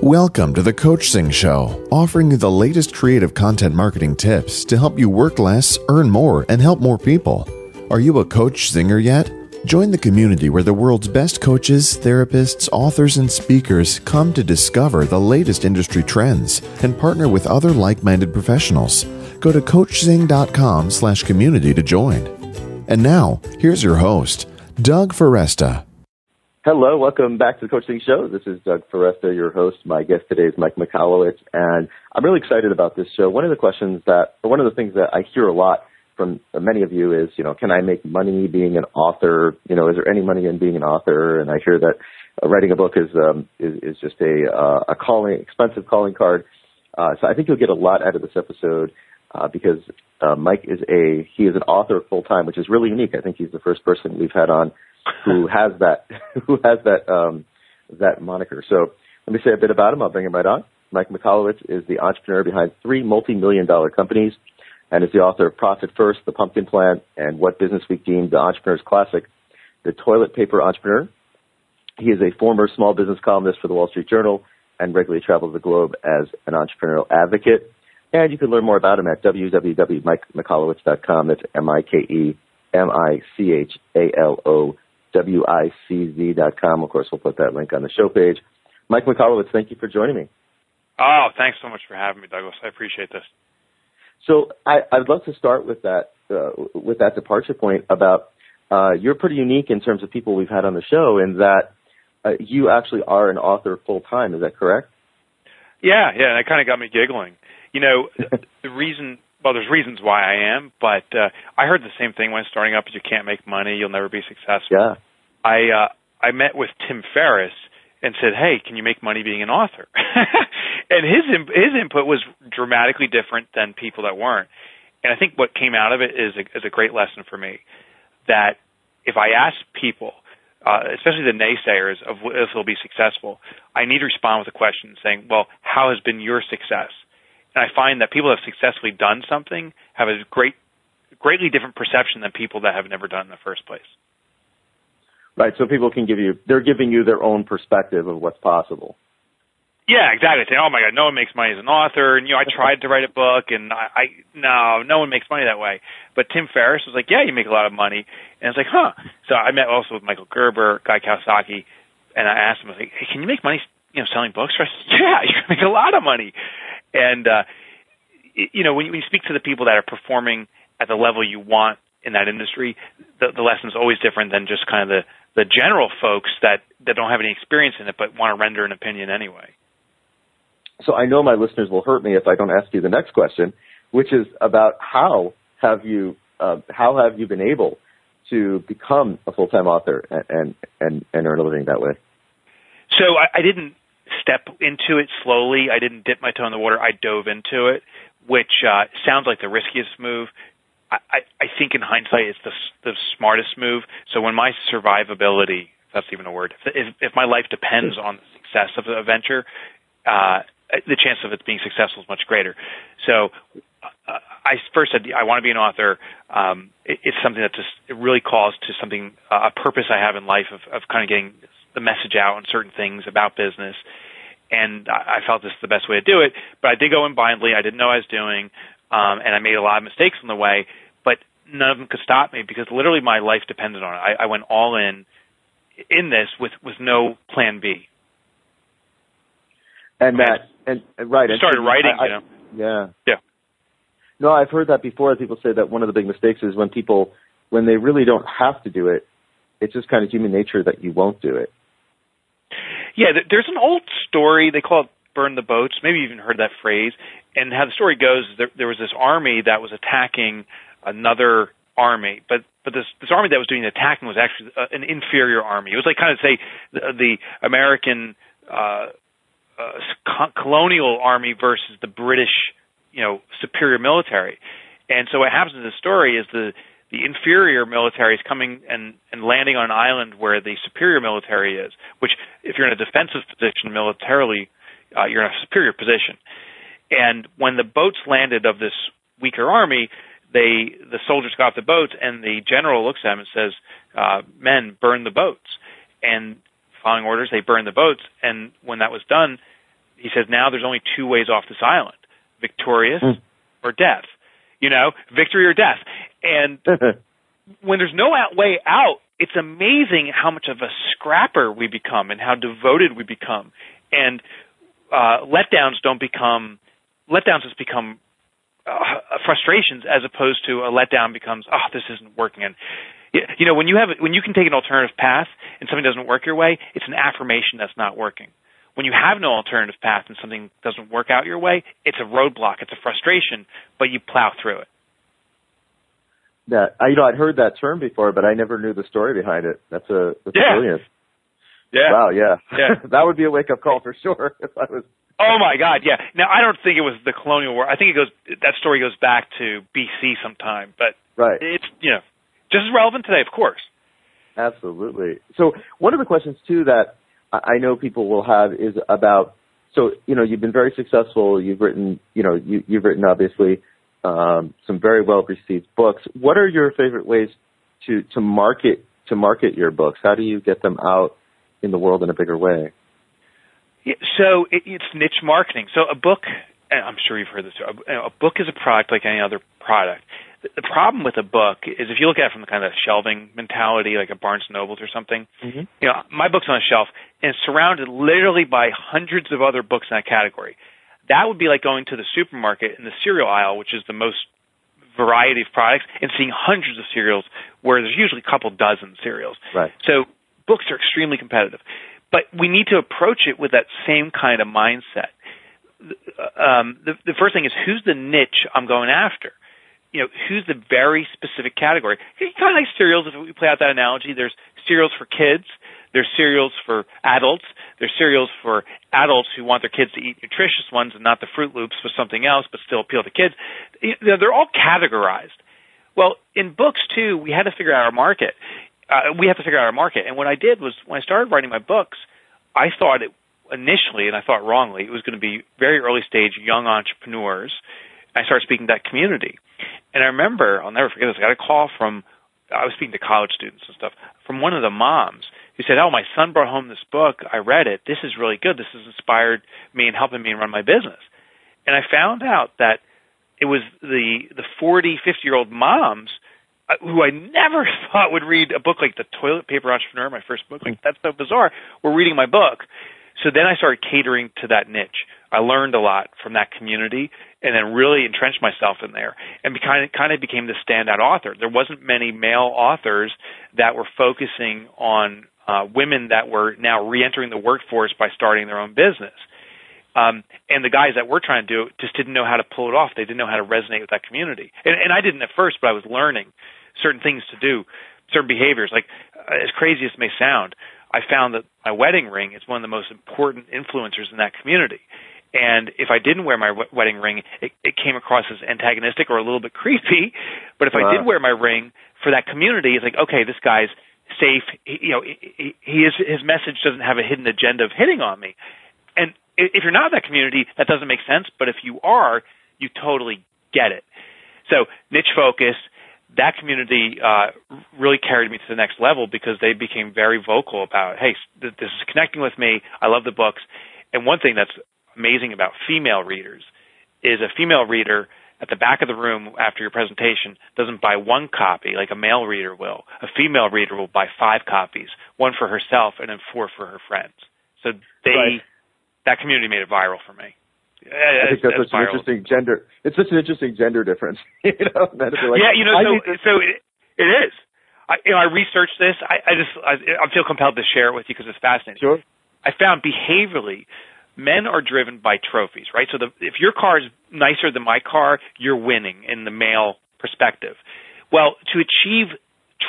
Welcome to the Coachzing Show, offering you the latest creative content marketing tips to help you work less, earn more, and help more people. Are you a coach singer yet? Join the community where the world's best coaches, therapists, authors, and speakers come to discover the latest industry trends and partner with other like-minded professionals. Go to coachzing.com/community to join. And now, here's your host, Doug Foresta. Hello, welcome back to the Coachzing Show. This is Doug Foresta, your host. My guest today is Mike Michalowicz, and I'm really excited about this show. One of the things that I hear a lot from many of you is, can I make money being an author? Is there any money in being an author? And I hear that writing a book is just a expensive calling card. So I think you'll get a lot out of this episode because Mike is an author full time, which is really unique. I think he's the first person we've had on who has that moniker. So let me say a bit about him. I'll bring him right on. Mike Michalowicz is the entrepreneur behind 3 multi-million-dollar companies and is the author of Profit First, The Pumpkin Plan, and what BusinessWeek deemed the entrepreneur's classic, The Toilet Paper Entrepreneur. He is a former small business columnist for the Wall Street Journal and regularly travels the globe as an entrepreneurial advocate. And you can learn more about him at www.mikemichalowicz.com. That's MIKEMICHALOWICZ.com. Of course, we'll put that link on the show page. Mike Michalowicz, thank you for joining me. Oh, thanks so much for having me, Douglas. I appreciate this. So I'd love to start with that departure point about you're pretty unique in terms of people we've had on the show in that you actually are an author full time. Is that correct? Yeah, and that kind of got me giggling. There's reasons why I am, but I heard the same thing when starting up: is you can't make money, you'll never be successful. Yeah. I met with Tim Ferriss and said, "Hey, can you make money being an author?" And his input was dramatically different than people that weren't. And I think what came out of it is a great lesson for me that if I ask people, especially the naysayers of if they'll be successful, I need to respond with a question saying, "Well, how has been your success?" And I find that people that have successfully done something have a greatly different perception than people that have never done it in the first place. Right, so people they're giving you their own perspective of what's possible. Yeah, exactly. Saying, "Oh my God, no one makes money as an author," and I tried to write a book, and no one makes money that way. But Tim Ferriss was like, "Yeah, you make a lot of money," and I was like, "Huh." So I met also with Michael Gerber, Guy Kawasaki, and I asked him, I was like, "Hey, can you make money, selling books?" I said, "Yeah, you can make a lot of money." And when you speak to the people that are performing at the level you want in that industry, the lesson is always different than just kind of the general folks that don't have any experience in it but want to render an opinion anyway. So I know my listeners will hurt me if I don't ask you the next question, which is about how have you been able to become a full-time author and earn a living that way? So I didn't step into it slowly. I didn't dip my toe in the water. I dove into it, which sounds like the riskiest move. I think in hindsight it's the smartest move. So when my survivability, if that's even a word, if my life depends on the success of a venture, the chance of it being successful is much greater. So I first said, I want to be an author. It's something that it really calls to something, a purpose I have in life of kind of getting the message out on certain things about business. And I felt this is the best way to do it. But I did go in blindly. I didn't know what I was doing. And I made a lot of mistakes on the way. But none of them could stop me because literally my life depended on it. I went all in this with no plan B. And right. I started writing, Yeah. Yeah. No, I've heard that before. People say that one of the big mistakes is when they really don't have to do it, it's just kind of human nature that you won't do it. Yeah, there's an old story. They call it burn the boats. Maybe you even heard that phrase. And how the story goes, there was this army that was attacking another army. But this army that was doing the attacking was actually an inferior army. It was like kind of, say, the American colonial army versus the British, superior military. And so what happens in the story is the inferior military is coming and landing on an island where the superior military is, which if you're in a defensive position militarily, you're in a superior position. And when the boats landed of this weaker army, the soldiers got off the boats, and the general looks at them and says, "Men, burn the boats." And following orders, they burned the boats. And when that was done, he says now there's only two ways off this island: victorious or death. Victory or death. And when there's no way out, it's amazing how much of a scrapper we become and how devoted we become. And letdowns just become frustrations, as opposed to a letdown becomes, this isn't working. And when you can take an alternative path and something doesn't work your way, it's an affirmation that's not working. When you have no alternative path and something doesn't work out your way, it's a roadblock, it's a frustration, but you plow through it. Yeah, I'd heard that term before, but I never knew the story behind it. That's brilliant. Yeah. Wow, yeah. That would be a wake-up call for sure if I was. Oh my God, yeah. Now I don't think it was the colonial war. I think that story goes back to BC sometime, but right. It's just as relevant today, of course. Absolutely. So one of the questions too that I know people will have is about. So you've been very successful. You've written you've written obviously some very well received books. What are your favorite ways to market your books? How do you get them out in the world in a bigger way? Yeah, so it's niche marketing. So a book, and I'm sure you've heard this, a book is a product like any other product. The problem with a book is if you look at it from the kind of shelving mentality, like a Barnes & Nobles or something, my book's on a shelf and it's surrounded literally by hundreds of other books in that category. That would be like going to the supermarket in the cereal aisle, which is the most variety of products, and seeing hundreds of cereals where there's usually a couple dozen cereals. Right. So books are extremely competitive. But we need to approach it with that same kind of mindset. The first thing is, who's the niche I'm going after? Who's the very specific category? Kind of like cereals, if we play out that analogy. There's cereals for kids. There's cereals for adults. There's cereals for adults who want their kids to eat nutritious ones and not the Fruit Loops with something else, but still appeal to kids. They're all categorized. Well, in books, too, we had to figure out our market. And what I did was, when I started writing my books, I thought it initially, and I thought wrongly, it was going to be very early stage young entrepreneurs. I started speaking to that community. And I remember, I'll never forget this, I got a call I was speaking to college students and stuff, from one of the moms who said, my son brought home this book. I read it. This is really good. This has inspired me and helping me run my business. And I found out that it was the 40, 50-year-old moms who I never thought would read a book like The Toilet Paper Entrepreneur, my first book. Like, that's so bizarre. Were reading my book. So then I started catering to that niche. I learned a lot from that community and then really entrenched myself in there and kind of became the standout author. There wasn't many male authors that were focusing on women that were now reentering the workforce by starting their own business. And the guys that were trying to do it just didn't know how to pull it off. They didn't know how to resonate with that community. And I didn't at first, but I was learning certain things to do, certain behaviors. Like, as crazy as it may sound, I found that my wedding ring is one of the most important influencers in that community. And if I didn't wear my wedding ring, it came across as antagonistic or a little bit creepy. But if I did wear my ring for that community, it's like, okay, this guy's safe. His message doesn't have a hidden agenda of hitting on me. And if you're not in that community, that doesn't make sense. But if you are, you totally get it. So niche focus. That community really carried me to the next level because they became very vocal about, hey, this is connecting with me. I love the books. And one thing that's amazing about female readers is a female reader at the back of the room after your presentation doesn't buy one copy like a male reader will. A female reader will buy 5 copies, one for herself and then 4 for her friends. So that community made it viral for me. I think that's such an interesting gender. It's such an interesting gender difference. It is. I researched this. I feel compelled to share it with you because it's fascinating. Sure. I found behaviorally, men are driven by trophies, right? So if your car is nicer than my car, you're winning in the male perspective. Well, to achieve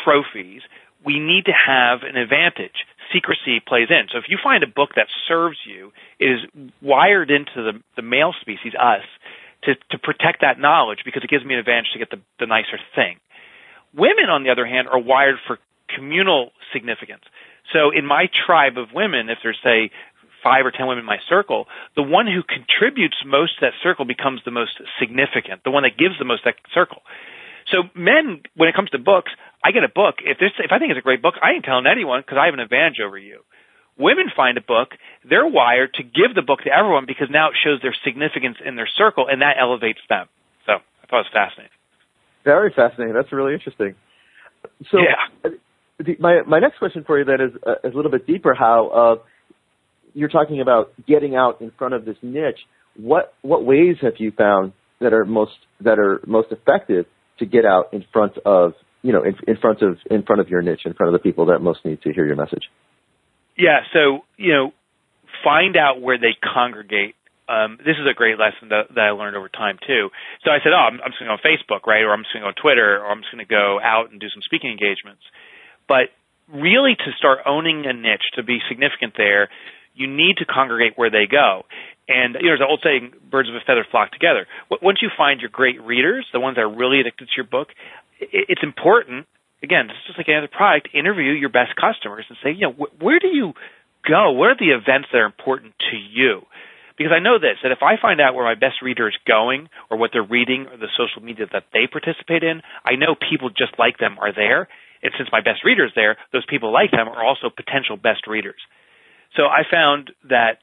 trophies, we need to have an advantage. Secrecy plays in. So if you find a book that serves you, it is wired into the male species, us, to protect that knowledge because it gives me an advantage to get the nicer thing. Women, on the other hand, are wired for communal significance. So in my tribe of women, if there's, say, 5 or 10 women in my circle, the one who contributes most to that circle becomes the most significant, the one that gives the most to that circle. So men, when it comes to books, I get a book. If I think it's a great book, I ain't telling anyone because I have an advantage over you. Women find a book, they're wired to give the book to everyone because now it shows their significance in their circle, and that elevates them. So I thought it was fascinating. Very fascinating. That's really interesting. So my next question for you then is a little bit deeper. How you're talking about getting out in front of this niche. What ways have you found that are most effective to get out in front of in front of your niche, in front of the people that most need to hear your message? Yeah. So find out where they congregate. This is a great lesson that I learned over time too. So I said, I'm just going to go on Facebook, right? Or I'm just going to go on Twitter, or I'm just going to go out and do some speaking engagements. But really, to start owning a niche, to be significant there, you need to congregate where they go. And there's an old saying, birds of a feather flock together. Once you find your great readers, the ones that are really addicted to your book, it's important. Again, it's just like any other product. Interview your best customers and say, where do you go? What are the events that are important to you? Because I know this, that if I find out where my best reader is going or what they're reading or the social media that they participate in, I know people just like them are there. And since my best reader is there, those people like them are also potential best readers. So I found that,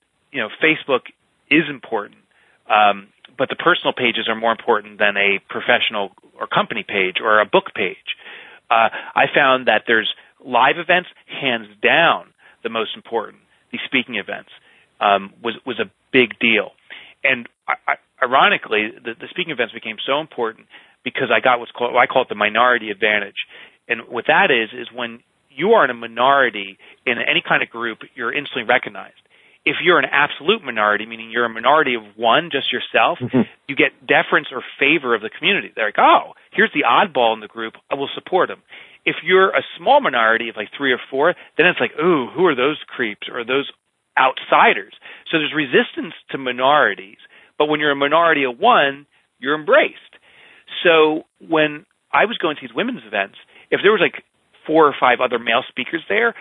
Facebook is important, but the personal pages are more important than a professional or company page or a book page. I found that there's live events, hands down, the most important. These speaking events was a big deal. And ironically, the speaking events became so important because I got I call it the minority advantage. And what that is when you are in a minority in any kind of group, you're instantly recognized. If you're an absolute minority, meaning you're a minority of one, just yourself, you get deference or favor of the community. They're like, oh, here's the oddball in the group. I will support him. If you're a small minority of like 3 or 4, then it's like, ooh, who are those creeps or those outsiders? So there's resistance to minorities. But when you're a minority of one, you're embraced. So when I was going to these women's events, if there was like 4 or 5 other male speakers there,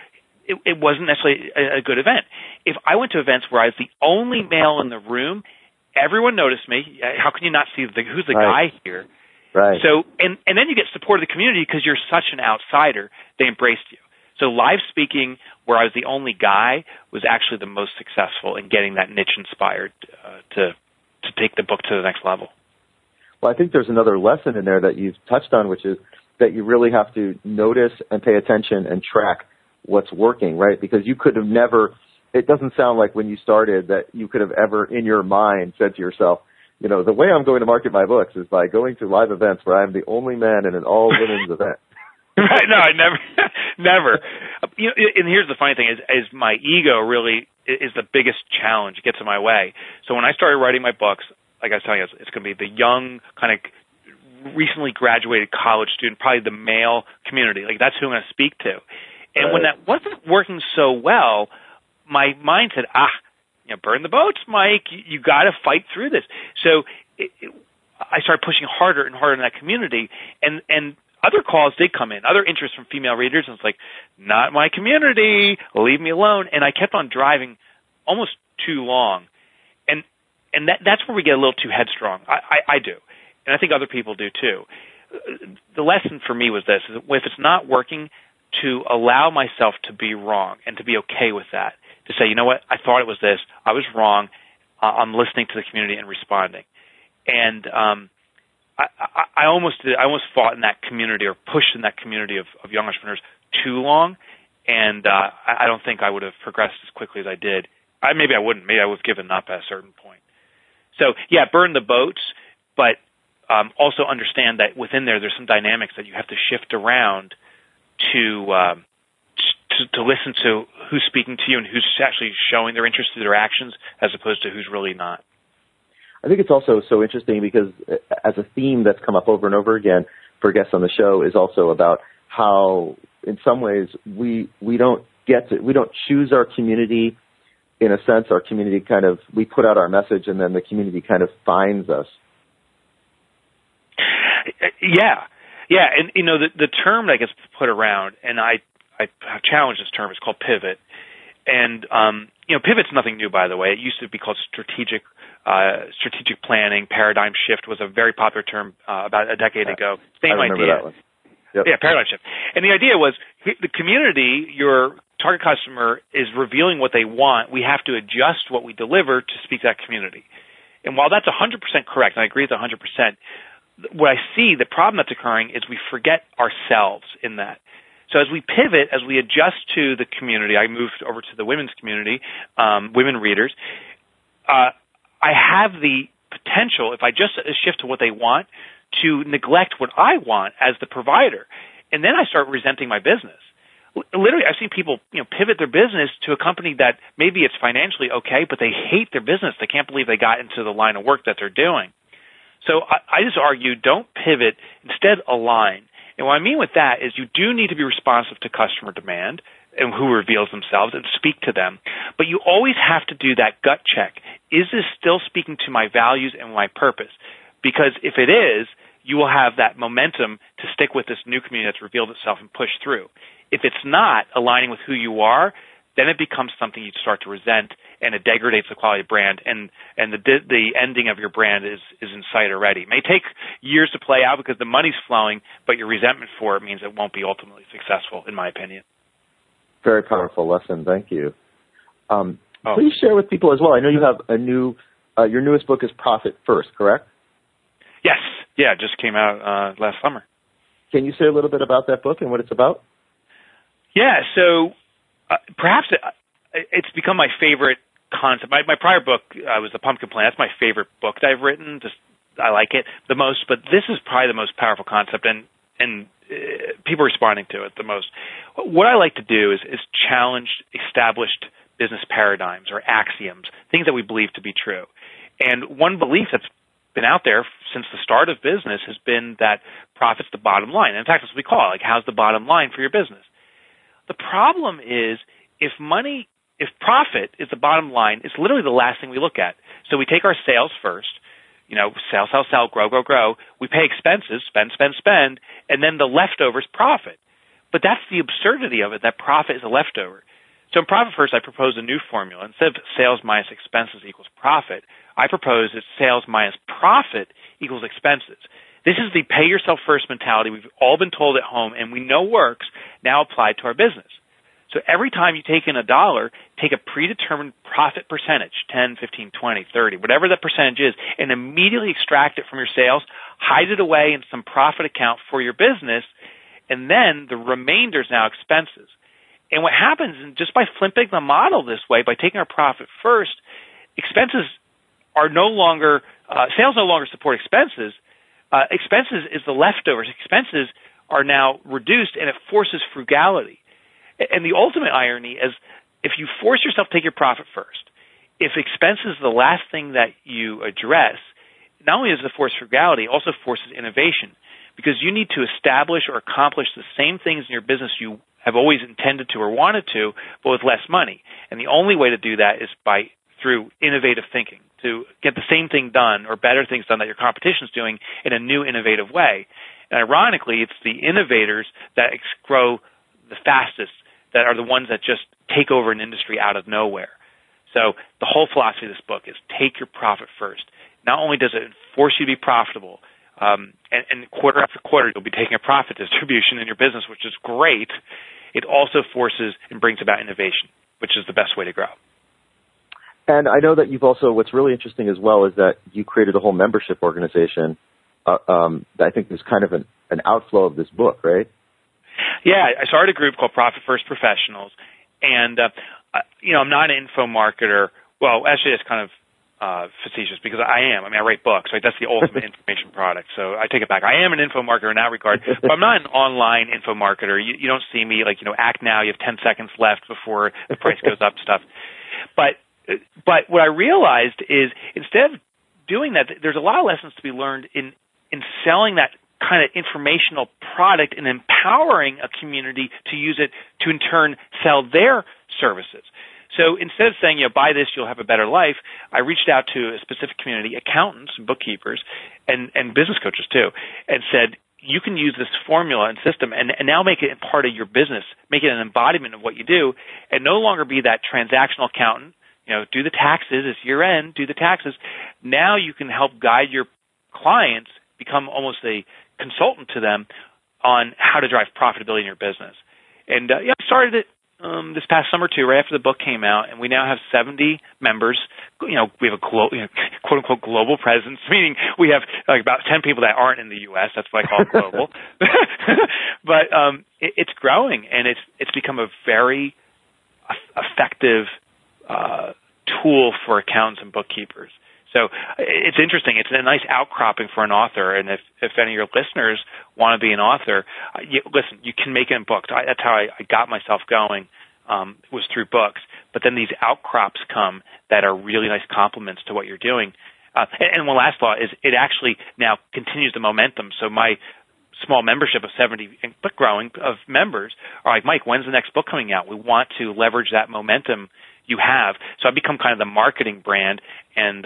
it wasn't necessarily a good event. If I went to events where I was the only male in the room, everyone noticed me. How can you not see who's the guy here? Right. So, and then you get support of the community because you're such an outsider. They embraced you. So live speaking, where I was the only guy, was actually the most successful in getting that niche inspired to take the book to the next level. Well, I think there's another lesson in there that you've touched on, which is that you really have to notice and pay attention and track what's working, right? Because you could have never, it doesn't sound like when you started that you could have ever in your mind said to yourself, the way I'm going to market my books is by going to live events where I'm the only man in an all-women's event. Right, no, I never. And here's the funny thing is my ego really is the biggest challenge. It gets in my way. So when I started writing my books, like I was telling you, it's going to be the young kind of recently graduated college student, probably the male community. Like that's who I'm going to speak to. And when that wasn't working so well, my mind said, burn the boats, Mike. You got to fight through this. So I started pushing harder and harder in that community. And other calls did come in, other interest from female readers. And it's like, not my community. Leave me alone. And I kept on driving almost too long. And that's where we get a little too headstrong. I do. And I think other people do too. The lesson for me was this, is if it's not working, to allow myself to be wrong and to be okay with that. To say, you know what, I thought it was this. I was wrong. I'm listening to the community and responding. And I almost fought in that community or pushed in that community of young entrepreneurs too long. And I don't think I would have progressed as quickly as I did. Maybe I wouldn't. Maybe I would have given up at a certain point. So, yeah, burn the boats, but also understand that within there's some dynamics that you have to shift around to listen to who's speaking to you and who's actually showing their interest through their actions as opposed to who's really not. I think it's also so interesting because as a theme that's come up over and over again for guests on the show is also about how in some ways we don't choose our community. In a sense, our community we put out our message and then the community kind of finds us. Yeah. Yeah, and the term that gets put around, and I challenge this term, it's called pivot. And pivot's nothing new, by the way. It used to be called strategic planning. Paradigm shift was a very popular term about a decade ago. Same I remember idea. That one. Yep. Yeah, paradigm shift. And the idea was the community, your target customer is revealing what they want, we have to adjust what we deliver to speak to that community. And while that's 100% correct, and I agree with 100%, what I see, the problem that's occurring is we forget ourselves in that. So as we pivot, as we adjust to the community, I moved over to the women's community, women readers, I have the potential, if I just shift to what they want, to neglect what I want as the provider. And then I start resenting my business. Literally, I've seen people, pivot their business to a company that maybe it's financially okay, but they hate their business. They can't believe they got into the line of work that they're doing. So I just argue, don't pivot, instead align. And what I mean with that is you do need to be responsive to customer demand and who reveals themselves and speak to them. But you always have to do that gut check. Is this still speaking to my values and my purpose? Because if it is, you will have that momentum to stick with this new community that's revealed itself and push through. If it's not aligning with who you are, then it becomes something you start to resent, and it degrades the quality of brand, and the ending of your brand is in sight already. It may take years to play out because the money's flowing, but your resentment for it means it won't be ultimately successful, in my opinion. Very powerful lesson. Thank you. Please share with people as well. I know you have your newest book is Profit First, correct? Yes. Yeah, it just came out last summer. Can you say a little bit about that book and what it's about? Yeah, so perhaps it's become my favorite concept. My prior book was The Pumpkin Plan. That's my favorite book that I've written. I like it the most, but this is probably the most powerful concept, and people are responding to it the most. What I like to do is challenge established business paradigms or axioms, things that we believe to be true. And one belief that's been out there since the start of business has been that profit's the bottom line. And in fact, that's what we call it, like, how's the bottom line for your business? The problem is if profit is the bottom line, it's literally the last thing we look at. So we take our sales first, sell, grow. We pay expenses, spend, and then the leftover is profit. But that's the absurdity of it, that profit is a leftover. So in Profit First, I propose a new formula. Instead of sales minus expenses equals profit, I propose that sales minus profit equals expenses. This is the pay yourself first mentality we've all been told at home and we know works, now applied to our business. So every time you take in $1, take a predetermined profit percentage, 10, 15, 20, 30, whatever that percentage is, and immediately extract it from your sales, hide it away in some profit account for your business, and then the remainder is now expenses. And what happens is just by flipping the model this way, by taking our profit first, expenses are no longer, sales no longer support expenses. Expenses is the leftovers. Expenses are now reduced, and it forces frugality. And the ultimate irony is if you force yourself to take your profit first, if expenses is the last thing that you address, not only does it force frugality, it also forces innovation, because you need to establish or accomplish the same things in your business you have always intended to or wanted to, but with less money. And the only way to do that is through innovative thinking, to get the same thing done or better things done that your competition is doing in a new, innovative way. And ironically, it's the innovators that grow the fastest, that are the ones that just take over an industry out of nowhere. So the whole philosophy of this book is take your profit first. Not only does it force you to be profitable, and quarter after quarter you'll be taking a profit distribution in your business, which is great, it also forces and brings about innovation, which is the best way to grow. And I know that you've also, what's really interesting as well is that you created a whole membership organization that I think is kind of an outflow of this book, right? Yeah, I started a group called Profit First Professionals, and I'm not an info marketer. Well, actually, it's kind of facetious because I am. I mean, I write books, right? That's the ultimate information product. So I take it back. I am an info marketer in that regard, but I'm not an online info marketer. You don't see me act now. You have 10 seconds left before the price goes up stuff. But what I realized is instead of doing that, there's a lot of lessons to be learned in selling that kind of informational product and empowering a community to use it to in turn sell their services. So instead of saying, buy this, you'll have a better life, I reached out to a specific community, accountants, bookkeepers, and business coaches too, and said, you can use this formula and system and now make it part of your business, make it an embodiment of what you do, and no longer be that transactional accountant, do the taxes, it's year end, do the taxes. Now you can help guide your clients, become almost a consultant to them on how to drive profitability in your business. And I started it this past summer too, right after the book came out, and we now have 70 members. We have a quote unquote global presence, meaning we have like about 10 people that aren't in the U.S. That's what I call global. But it's growing, and it's become a very effective tool for accountants and bookkeepers. So it's interesting. It's a nice outcropping for an author, and if any of your listeners want to be an author, listen, you can make it in books. That's how I got myself going, was through books. But then these outcrops come that are really nice complements to what you're doing. And one last thought is it actually now continues the momentum. So my small membership of 70, but growing, of members are like, Mike, when's the next book coming out? We want to leverage that momentum you have. So I've become kind of the marketing brand, and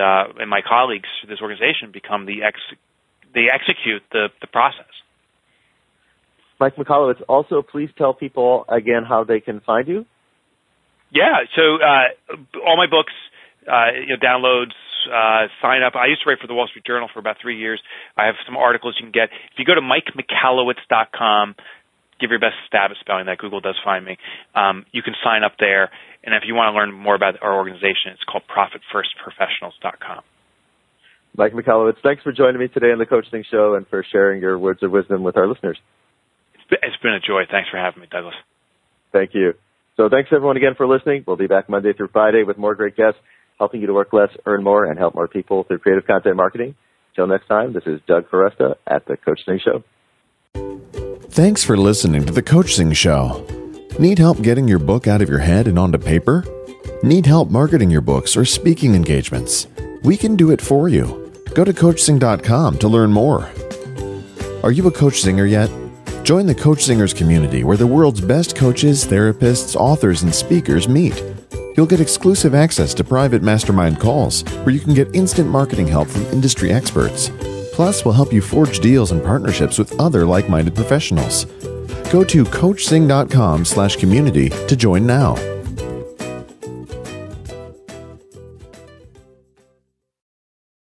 my colleagues through this organization become they execute the process. Mike Michalowicz, also please tell people again how they can find you. Yeah, so all my books, downloads, sign up. I used to write for the Wall Street Journal for about 3 years. I have some articles you can get. If you go to MikeMichalowicz.com, give your best stab at spelling that. Google does find me. You can sign up there. And if you want to learn more about our organization, it's called ProfitFirstProfessionals.com. Mike Michalowicz, thanks for joining me today on the Coachzing Show and for sharing your words of wisdom with our listeners. It's been a joy. Thanks for having me, Douglas. Thank you. So thanks, everyone, again for listening. We'll be back Monday through Friday with more great guests, helping you to work less, earn more, and help more people through creative content marketing. Till next time, this is Doug Foresta at the Coachzing Show. Thanks for listening to the Coachzing Show. Need help getting your book out of your head and onto paper? Need help marketing your books or speaking engagements? We can do it for you. Go to Coachzing.com to learn more. Are you a Coach Zinger yet? Join the Coach Zingers community where the world's best coaches, therapists, authors, and speakers meet. You'll get exclusive access to private mastermind calls where you can get instant marketing help from industry experts. Plus, we'll help you forge deals and partnerships with other like-minded professionals. Go to CoachZing.com/community to join now.